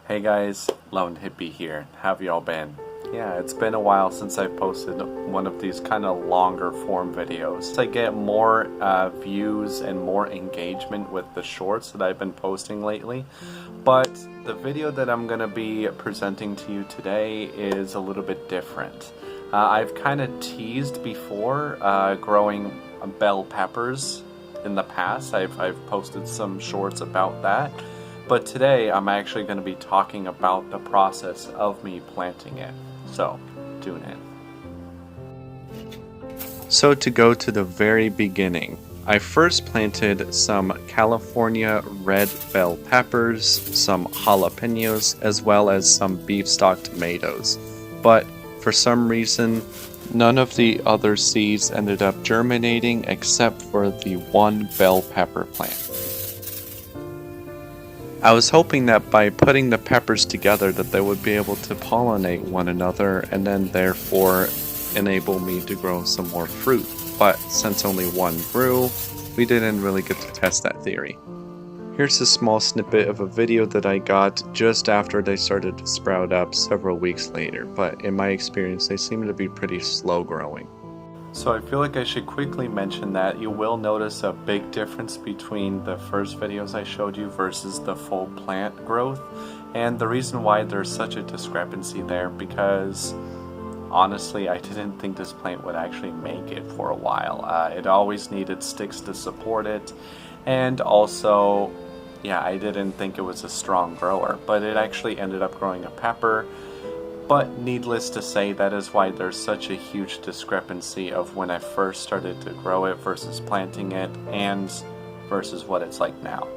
Hey guys, Lone Hippie here. Have y'all been? Yeah, it's been a while since I posted one of these kind of longer form videos. I get more views and more engagement with the shorts that I've been posting lately, but the video that I'm going to be presenting to you today is a little bit different. I've kind of teased before growing bell peppers in the past. I've posted some shorts about that. But today I'm actually going to be talking about the process of me planting it. So, tune in. So to go to the very beginning, I first planted some California red bell peppers, some jalapenos, as well as some beef stock tomatoes. But for some reason, none of the other seeds ended up germinating except for the one bell pepper plant. I was hoping that by putting the peppers together that they would be able to pollinate one another and then therefore enable me to grow some more fruit. But since only one grew, we didn't really get to test that theory. Here's a small snippet of a video that I got just after they started to sprout up several weeks later, but in my experience they seem to be pretty slow growing. So I feel like I should quickly mention that you will notice a big difference between the first videos I showed you versus the full plant growth. And the reason why there's such a discrepancy there, because honestly I didn't think this plant would actually make it for a while. It always needed sticks to support it, and also, yeah, I didn't think it was a strong grower, but it actually ended up growing a pepper. But needless to say, that is why there's such a huge discrepancy of when I first started to grow it versus planting it and versus what it's like now.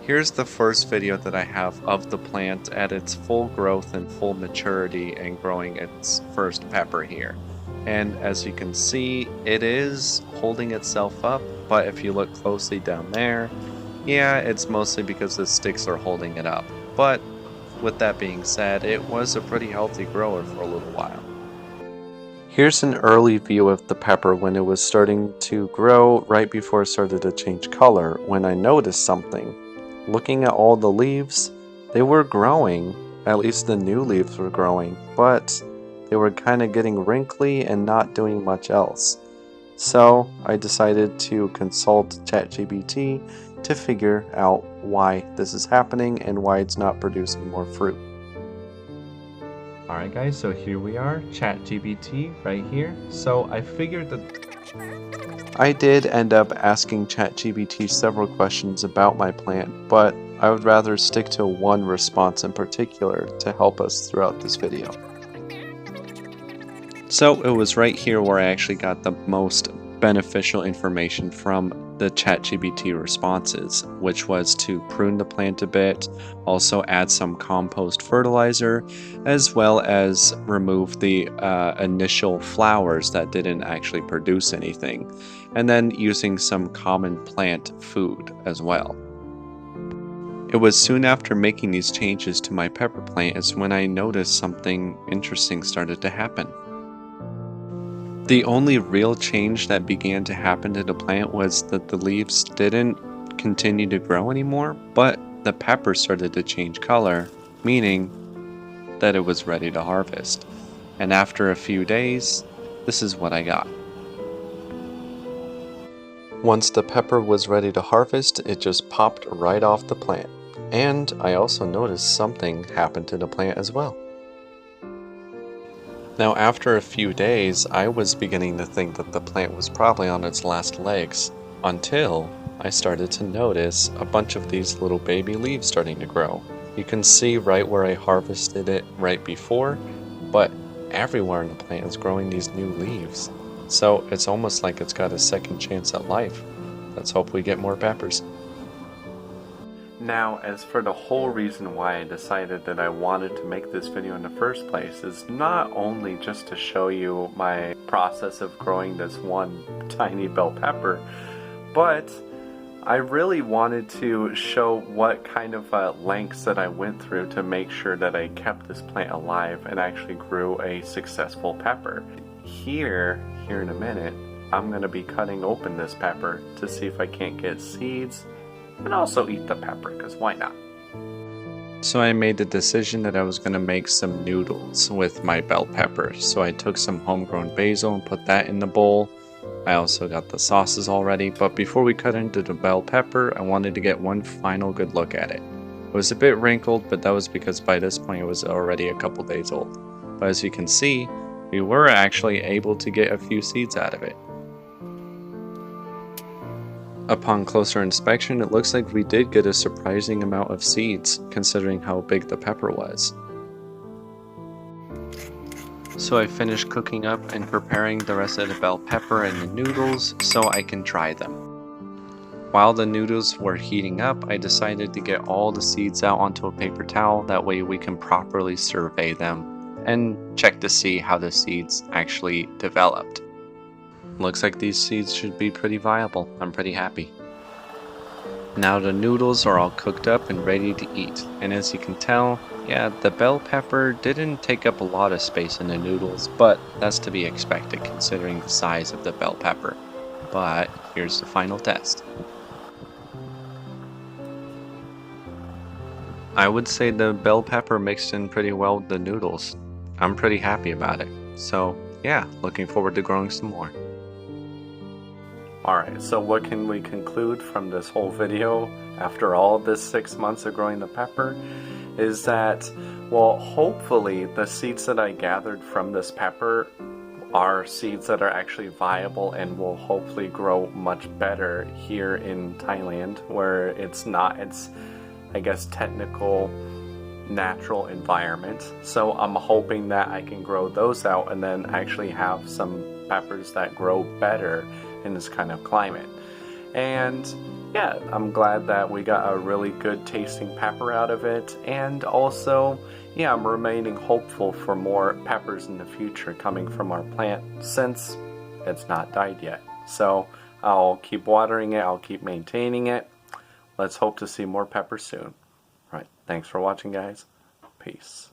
Here's the first video that I have of the plant at its full growth and full maturity and growing its first pepper here. And as you can see, it is holding itself up, but if you look closely down there, yeah, it's mostly because the sticks are holding it up. But with that being said, it was a pretty healthy grower for a little while. Here's an early view of the pepper when it was starting to grow right before it started to change color, when I noticed something. Looking at all the leaves, they were growing, at least the new leaves were growing, but they were kind of getting wrinkly and not doing much else. So I decided to consult ChatGPT to figure out why this is happening and why it's not producing more fruit. Alright guys, so here we are, ChatGPT right here. So I figured that I did end up asking ChatGPT several questions about my plant, but I would rather stick to one response in particular to help us throughout this video. So it was right here where I actually got the most beneficial information from the ChatGPT responses, which was to prune the plant a bit, also add some compost fertilizer, as well as remove the initial flowers that didn't actually produce anything, and then using some common plant food as well. It was soon after making these changes to my pepper plant is when I noticed something interesting started to happen. The only real change that began to happen to the plant was that the leaves didn't continue to grow anymore, but the pepper started to change color, meaning that it was ready to harvest. And after a few days, this is what I got. Once the pepper was ready to harvest, it just popped right off the plant. And I also noticed something happened to the plant as well. Now, after a few days, I was beginning to think that the plant was probably on its last legs, until I started to notice a bunch of these little baby leaves starting to grow. You can see right where I harvested it right before, but everywhere in the plant is growing these new leaves. So it's almost like it's got a second chance at life. Let's hope we get more peppers. Now, as for the whole reason why I decided that I wanted to make this video in the first place is not only just to show you my process of growing this one tiny bell pepper, but I really wanted to show what kind of lengths that I went through to make sure that I kept this plant alive and actually grew a successful pepper. Here in a minute, I'm going to be cutting open this pepper to see if I can't get seeds, and also eat the pepper, because why not? So I made the decision that I was going to make some noodles with my bell pepper. So I took some homegrown basil and put that in the bowl. I also got the sauces already, but before we cut into the bell pepper, I wanted to get one final good look at it. It was a bit wrinkled, but that was because by this point it was already a couple days old. But as you can see, we were actually able to get a few seeds out of it. Upon closer inspection, it looks like we did get a surprising amount of seeds, considering how big the pepper was. So I finished cooking up and preparing the rest of the bell pepper and the noodles so I can try them. While the noodles were heating up, I decided to get all the seeds out onto a paper towel, that way we can properly survey them and check to see how the seeds actually developed. Looks like these seeds should be pretty viable. I'm pretty happy. Now the noodles are all cooked up and ready to eat, and as you can tell, yeah, the bell pepper didn't take up a lot of space in the noodles, but that's to be expected considering the size of the bell pepper. But here's the final test. I would say the bell pepper mixed in pretty well with the noodles. I'm pretty happy about it. So yeah, looking forward to growing some more. Alright, so what can we conclude from this whole video after all this 6 months of growing the pepper is that, well, hopefully the seeds that I gathered from this pepper are seeds that are actually viable and will hopefully grow much better here in Thailand, where it's I guess, technical natural environment. So I'm hoping that I can grow those out and then actually have some peppers that grow better in this kind of climate. And yeah, I'm glad that we got a really good tasting pepper out of it, and also yeah, I'm remaining hopeful for more peppers in the future coming from our plant since it's not died yet. So I'll keep watering it, I'll keep maintaining it. Let's hope to see more peppers soon. Right, thanks for watching guys. Peace.